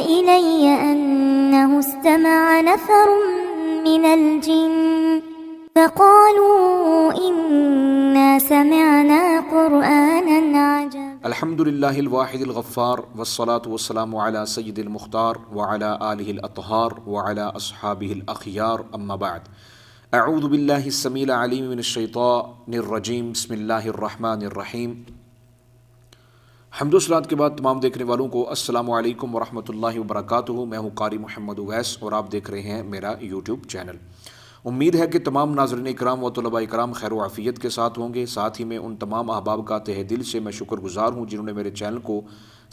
إلي أنه استمع نفر من الجن فقالوا إنا سمعنا قرآنا عجبا الحمد للہ الواحد الغفار والصلاة والسلام على سید المختار وعلى آلہ الاطہار وعلى اصحابہ الاخیار اما بعد اعوذ باللہ السمیع العلیم من الشیطان الرجیم بسم اللہ الرحمن الرحیم۔ حمد و صلوات کے بعد تمام دیکھنے والوں کو السلام علیکم ورحمۃ اللہ وبرکاتہ۔ میں ہوں قاری محمد اویس اور آپ دیکھ رہے ہیں میرا یوٹیوب چینل۔ امید ہے کہ تمام ناظرین اکرام و طلباء اکرام خیر و عافیت کے ساتھ ہوں گے۔ ساتھ ہی میں ان تمام احباب کا تہہ دل سے میں شکر گزار ہوں جنہوں نے میرے چینل کو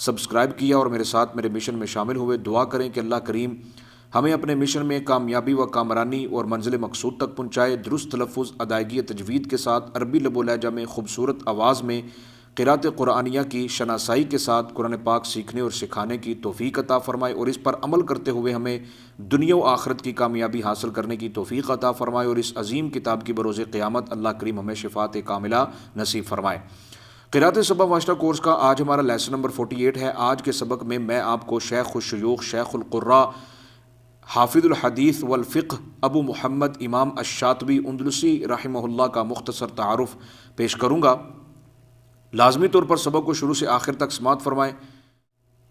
سبسکرائب کیا اور میرے ساتھ میرے مشن میں شامل ہوئے۔ دعا کریں کہ اللہ کریم ہمیں اپنے مشن میں کامیابی و کامرانی اور منزل مقصود تک پہنچائے۔ درست تلفظ، ادائیگی تجوید کے ساتھ عربی لب و لہجہ میں خوبصورت آواز میں قرأت قرآنیہ کی شناسائی کے ساتھ قرآن پاک سیکھنے اور سکھانے کی توفیق عطا فرمائے اور اس پر عمل کرتے ہوئے ہمیں دنیا و آخرت کی کامیابی حاصل کرنے کی توفیق عطا فرمائے اور اس عظیم کتاب کی بروز قیامت اللہ کریم ہمیں شفاعت کاملہ نصیب فرمائے۔ قرأت سبع واشرہ کورس کا آج ہمارا لیسن نمبر 48 ہے۔ آج کے سبق میں آپ کو شیخ الشیوخ، شیخ القراء، حافظ الحدیث والفقہ ابو محمد امام الشاطبی اندلسی رحمہ اللہ کا مختصر تعارف پیش کروں گا۔ لازمی طور پر سبق کو شروع سے آخر تک سماعت فرمائیں۔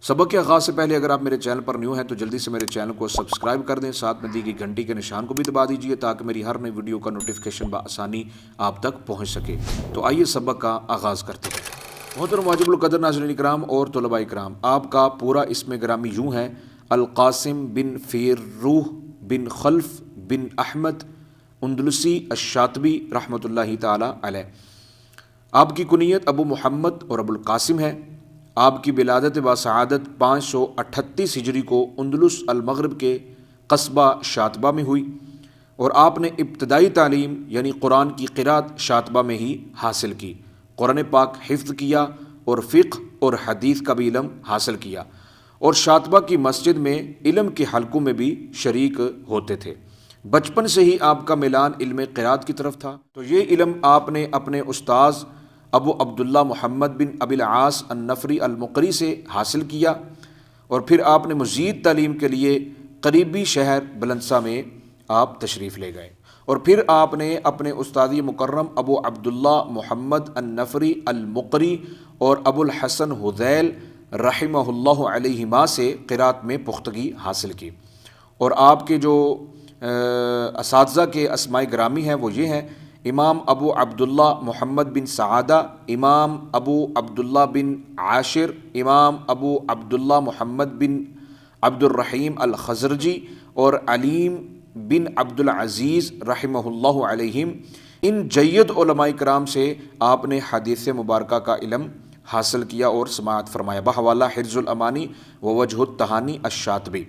سبق کے آغاز سے پہلے اگر آپ میرے چینل پر نیو ہیں تو جلدی سے میرے چینل کو سبسکرائب کر دیں، ساتھ میں دی گئی گھنٹی کے نشان کو بھی دبا دیجیے تاکہ میری ہر نئی ویڈیو کا نوٹیفیکیشن بآسانی آپ تک پہنچ سکے۔ تو آئیے سبق کا آغاز کرتے ہیں۔ محترم واجب القدر ناظرین اکرام اور طلباء اکرام، آپ کا پورا اسم گرامی یوں ہے: القاسم بن فیروح بن خلف بن احمد اندلسی الشاطبی رحمۃ اللہ تعالی علیہ۔ آپ کی کنیت ابو محمد اور ابو القاسم ہے۔ آپ کی ولادت باسعادت 538 ہجری کو اندلس المغرب کے قصبہ شاطبہ میں ہوئی اور آپ نے ابتدائی تعلیم یعنی قرآن کی قرأت شاطبہ میں ہی حاصل کی، قرآن پاک حفظ کیا اور فقہ اور حدیث کا بھی علم حاصل کیا اور شاطبہ کی مسجد میں علم کے حلقوں میں بھی شریک ہوتے تھے۔ بچپن سے ہی آپ کا میلان علم قرأت کی طرف تھا، تو یہ علم آپ نے اپنے استاذ ابو عبداللہ محمد بن ابی العاص النفری المقری سے حاصل کیا اور پھر آپ نے مزید تعلیم کے لیے قریبی شہر بلنسا میں آپ تشریف لے گئے اور پھر آپ نے اپنے استاد مکرم ابو عبداللہ محمد النفری المقری اور ابو الحسن حذیل رحمہ اللہ علیہما سے قرأت میں پختگی حاصل کی اور آپ کے جو اساتذہ کے اسماء گرامی ہیں وہ یہ ہیں: امام ابو عبداللہ محمد بن سعادہ، امام ابو عبداللہ بن عاشر، امام ابو عبداللہ محمد بن عبد الرحیم الخزرجی اور علیم بن عبد العزیز رحمہ اللہ علیہم۔ ان جید علماء کرام سے آپ نے حدیث مبارکہ کا علم حاصل کیا اور سماعت فرمایا بحوالہ حرز الامانی و وجہ التہانی الشاطبی۔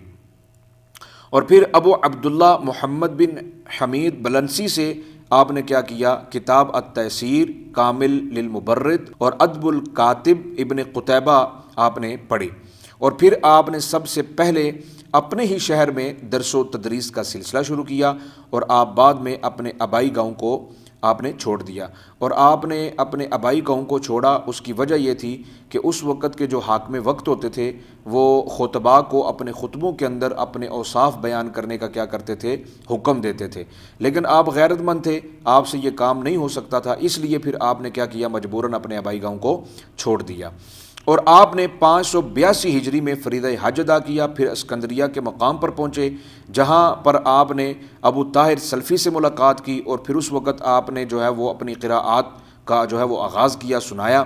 اور پھر ابو عبداللہ محمد بن حمید بلنسی سے آپ نے کیا کیا؟ کتاب التیسیر کامل للمبرد اور ادب الکاتب ابن قتیبہ آپ نے پڑھی اور پھر آپ نے سب سے پہلے اپنے ہی شہر میں درس و تدریس کا سلسلہ شروع کیا اور آپ بعد میں اپنے آبائی گاؤں کو آپ نے چھوڑ دیا اور آپ نے اپنے آبائی گاؤں کو چھوڑا۔ اس کی وجہ یہ تھی کہ اس وقت کے جو حاکم وقت ہوتے تھے وہ خطباء کو اپنے خطبوں کے اندر اپنے اوصاف بیان کرنے کا کیا کرتے تھے؟ حکم دیتے تھے، لیکن آپ غیرت مند تھے، آپ سے یہ کام نہیں ہو سکتا تھا، اس لیے پھر آپ نے کیا کیا؟ مجبوراً اپنے آبائی گاؤں کو چھوڑ دیا اور آپ نے 582 ہجری میں فریضہ حج ادا کیا۔ پھر اسکندریہ کے مقام پر پہنچے جہاں پر آپ نے ابو طاہر سلفی سے ملاقات کی اور پھر اس وقت آپ نے جو ہے وہ اپنی قراءات کا جو ہے وہ آغاز کیا، سنایا۔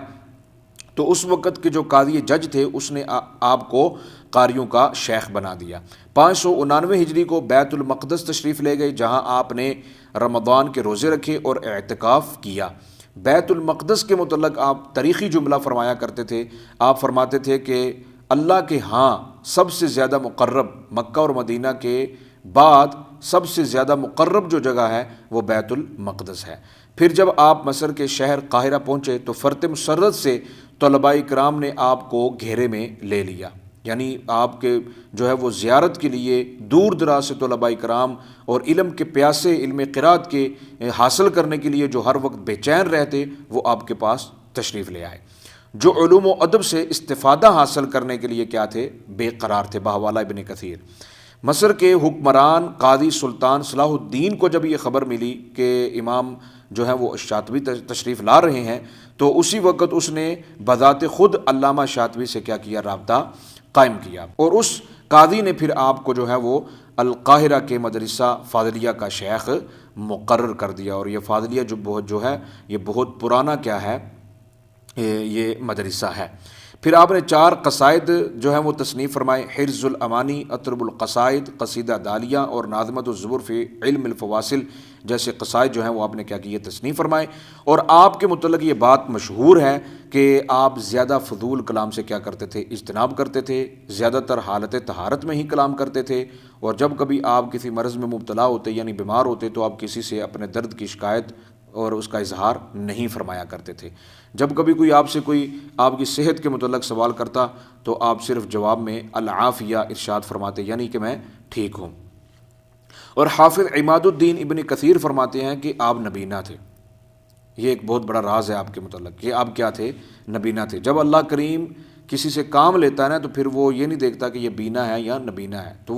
تو اس وقت کے جو قاضی جج تھے اس نے آپ کو قاریوں کا شیخ بنا دیا۔ 599 ہجری کو بیت المقدس تشریف لے گئے جہاں آپ نے رمضان کے روزے رکھے اور اعتکاف کیا۔ بیت المقدس کے متعلق آپ تاریخی جملہ فرمایا کرتے تھے، آپ فرماتے تھے کہ اللہ کے ہاں سب سے زیادہ مقرب، مکہ اور مدینہ کے بعد سب سے زیادہ مقرب جو جگہ ہے وہ بیت المقدس ہے۔ پھر جب آپ مصر کے شہر قاہرہ پہنچے تو فرت مسرت سے طلباء کرام نے آپ کو گھیرے میں لے لیا، یعنی آپ کے جو ہے وہ زیارت کے لیے دور دراز سے طلباء کرام اور علم کے پیاسے، علم قرأت کے حاصل کرنے کے لیے جو ہر وقت بے چین رہتے وہ آپ کے پاس تشریف لے آئے۔ جو علوم و ادب سے استفادہ حاصل کرنے کے لیے کیا تھے؟ بے قرار تھے۔ بحوالہ ابن کثیر، مصر کے حکمران قاضی سلطان صلاح الدین کو جب یہ خبر ملی کہ امام جو ہے وہ شاطبی تشریف لا رہے ہیں، تو اسی وقت اس نے بذات خود علامہ شاطبی سے کیا کیا؟ رابطہ قائم کیا، اور اس قاضی نے پھر آپ کو جو ہے وہ القاہرہ کے مدرسہ فاضلیہ کا شیخ مقرر کر دیا۔ اور یہ فاضلیہ جو ہے یہ بہت پرانا کیا ہے؟ یہ مدرسہ ہے۔ پھر آپ نے 4 قصائد جو ہیں وہ تصنیف فرمائے، حرز الامانی، اطرب القصائد، قصیدہ دالیہ اور ناظمۃ الزبر فی علم الفواصل جیسے قصائد جو ہیں وہ آپ نے کیا کیے؟ تصنیف فرمائے۔ اور آپ کے متعلق یہ بات مشہور ہے کہ آپ زیادہ فضول کلام سے کیا کرتے تھے؟ اجتناب کرتے تھے، زیادہ تر حالت طہارت میں ہی کلام کرتے تھے، اور جب کبھی آپ کسی مرض میں مبتلا ہوتے یعنی بیمار ہوتے تو آپ کسی سے اپنے درد کی شکایت اور اس کا اظہار نہیں فرمایا کرتے تھے۔ جب کبھی کوئی آپ سے آپ کی صحت کے متعلق سوال کرتا تو آپ صرف جواب میں العافیہ ارشاد فرماتے، یعنی کہ میں ٹھیک ہوں۔ اور حافظ عماد الدین ابن کثیر فرماتے ہیں کہ آپ نبینا تھے۔ یہ ایک بہت بڑا راز ہے آپ کے متعلق کہ آپ کیا تھے؟ نبینا تھے۔ جب اللہ کریم کسی سے کام لیتا ہے نا تو پھر وہ یہ نہیں دیکھتا کہ یہ بینا ہے یا نبینا ہے، تو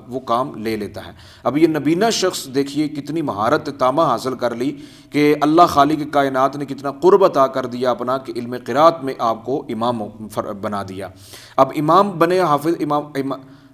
وہ کام لے لیتا ہے۔ اب یہ نبینا شخص دیکھیے کتنی مہارت تامہ حاصل کر لی کہ اللہ خالق کائنات نے کتنا قرب عطا کر دیا اپنا کہ علم قرات میں آپ کو امام بنا دیا۔ اب امام بنے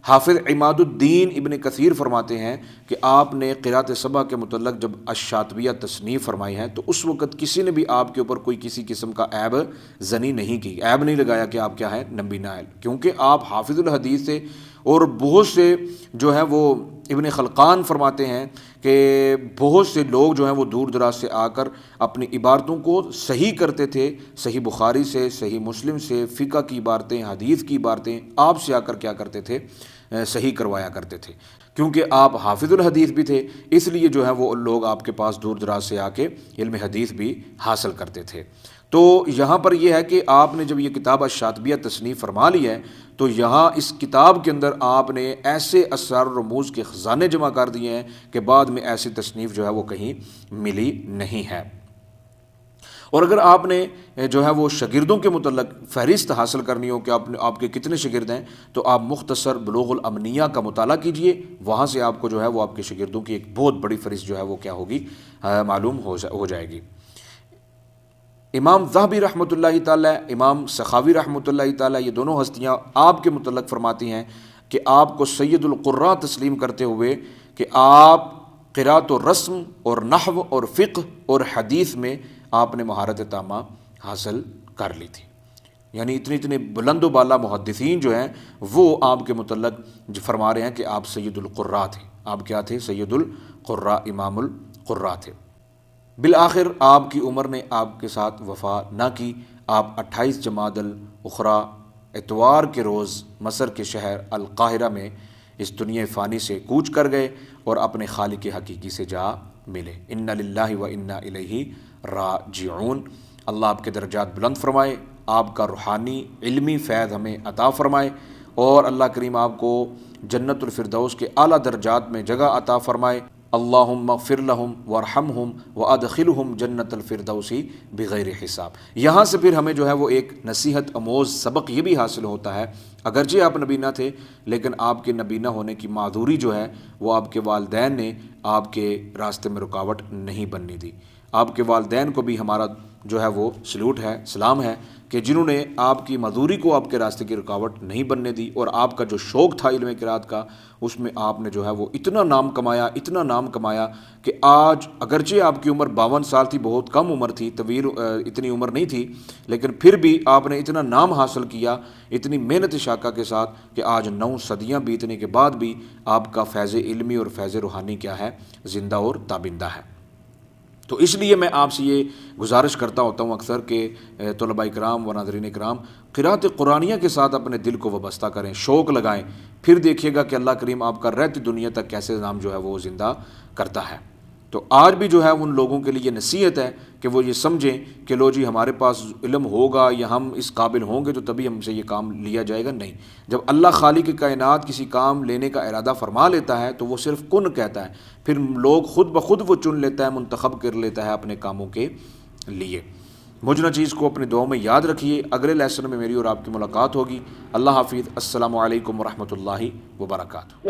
حافظ عماد الدین ابن کثیر فرماتے ہیں کہ آپ نے قرات سبع کے متعلق جب الشاطبیہ تصنیف فرمائی ہے تو اس وقت کسی نے بھی آپ کے اوپر کوئی کسی قسم کا عیب زنی نہیں کی، عیب نہیں لگایا کہ آپ کیا ہیں؟ نبینا ہے، کیونکہ آپ حافظ الحدیث سے۔ اور بہت سے جو ہیں وہ ابن خلقان فرماتے ہیں کہ بہت سے لوگ جو ہیں وہ دور دراز سے آ کر اپنی عبارتوں کو صحیح کرتے تھے، صحیح بخاری سے، صحیح مسلم سے، فقہ کی عبارتیں، حدیث کی عبارتیں آپ سے آ کر کیا کرتے تھے؟ صحیح کروایا کرتے تھے، کیونکہ آپ حافظ الحدیث بھی تھے، اس لیے جو ہے وہ لوگ آپ کے پاس دور دراز سے آ کے علم حدیث بھی حاصل کرتے تھے۔ تو یہاں پر یہ ہے کہ آپ نے جب یہ کتاب الشاطبیہ تصنیف فرما لی ہے تو یہاں اس کتاب کے اندر آپ نے ایسے اسرار و رموز کے خزانے جمع کر دیے ہیں کہ بعد میں ایسی تصنیف جو ہے وہ کہیں ملی نہیں ہے۔ اور اگر آپ نے جو ہے وہ شاگردوں کے متعلق فہرست حاصل کرنی ہو کہ آپ کے کتنے شاگرد ہیں، تو آپ مختصر بلوغ الامنیہ کا مطالعہ کیجئے، وہاں سے آپ کو جو ہے وہ آپ کے شاگردوں کی ایک بہت بڑی فہرست جو ہے وہ کیا ہوگی؟ معلوم ہو جائے گی۔ امام ذہبی رحمۃ اللہ تعالی، امام سخاوی رحمۃ اللہ تعالی، یہ دونوں ہستیاں آپ کے متعلق فرماتی ہیں کہ آپ کو سید القراء تسلیم کرتے ہوئے کہ آپ قرات و رسم اور نحو اور فقہ اور حدیث میں آپ نے مہارت تامہ حاصل کر لی تھی، یعنی اتنے بلند و بالا محدثین جو ہیں وہ آپ کے متعلق فرما رہے ہیں کہ آپ سید القراء تھے۔ آپ کیا تھے؟ سید القراء، امام القراء تھے۔ بالآخر آپ کی عمر نے آپ کے ساتھ وفا نہ کی، آپ 28 جمادی الاخری اتوار کے روز مصر کے شہر القاہرہ میں اس دنیا فانی سے کوچ کر گئے اور اپنے خالق حقیقی سے جا ملے۔ انا للہ و انا الیہ راجعون۔ اللہ آپ کے درجات بلند فرمائے، آپ کا روحانی علمی فیض ہمیں عطا فرمائے، اور اللہ کریم آپ کو جنت الفردوس کے اعلیٰ درجات میں جگہ عطا فرمائے۔ اللہم اغفر لہم وارحمہم وادخلہم جنت الفردوس بغیر حساب۔ یہاں سے پھر ہمیں جو ہے وہ ایک نصیحت اموز سبق یہ بھی حاصل ہوتا ہے، اگرچہ آپ نبینا تھے لیکن آپ کے نبینا ہونے کی معذوری جو ہے وہ آپ کے والدین نے آپ کے راستے میں رکاوٹ نہیں بننے دی۔ آپ کے والدین کو بھی ہمارا جو ہے وہ سلوٹ ہے، سلام ہے کہ جنہوں نے آپ کی معذوری کو آپ کے راستے کی رکاوٹ نہیں بننے دی، اور آپ کا جو شوق تھا علم قرات کا اس میں آپ نے جو ہے وہ اتنا نام کمایا کہ آج اگرچہ آپ کی عمر 52 سال تھی، بہت کم عمر تھی، طویل اتنی عمر نہیں تھی، لیکن پھر بھی آپ نے اتنا نام حاصل کیا اتنی محنت شاقہ کے ساتھ کہ آج 9 صدیاں بیتنے کے بعد بھی آپ کا فیض علمی اور فیض روحانی کیا ہے؟ زندہ اور تابندہ ہے۔ تو اس لیے میں آپ سے یہ گزارش کرتا ہوتا ہوں اکثر کہ طلباء کرام و ناظرین کرام قرات قرآنیہ کے ساتھ اپنے دل کو وابستہ کریں، شوق لگائیں، پھر دیکھیے گا کہ اللہ کریم آپ کا رہتی دنیا تک کیسے نام جو ہے وہ زندہ کرتا ہے۔ تو آج بھی جو ہے ان لوگوں کے لیے نصیحت ہے کہ وہ یہ سمجھیں کہ لو جی ہمارے پاس علم ہوگا یا ہم اس قابل ہوں گے تو تبھی ہم سے یہ کام لیا جائے گا، نہیں۔ جب اللہ خالق کائنات کسی کام لینے کا ارادہ فرما لیتا ہے تو وہ صرف کن کہتا ہے، پھر لوگ خود بخود وہ چن لیتا ہے، منتخب کر لیتا ہے اپنے کاموں کے لیے۔ مجھے چیز کو اپنی دعاؤں میں یاد رکھیے. اگلے لیسن میں میری اور آپ کی ملاقات ہوگی. اللہ حافظ. السلام علیکم ورحمۃ اللہ وبرکاتہ.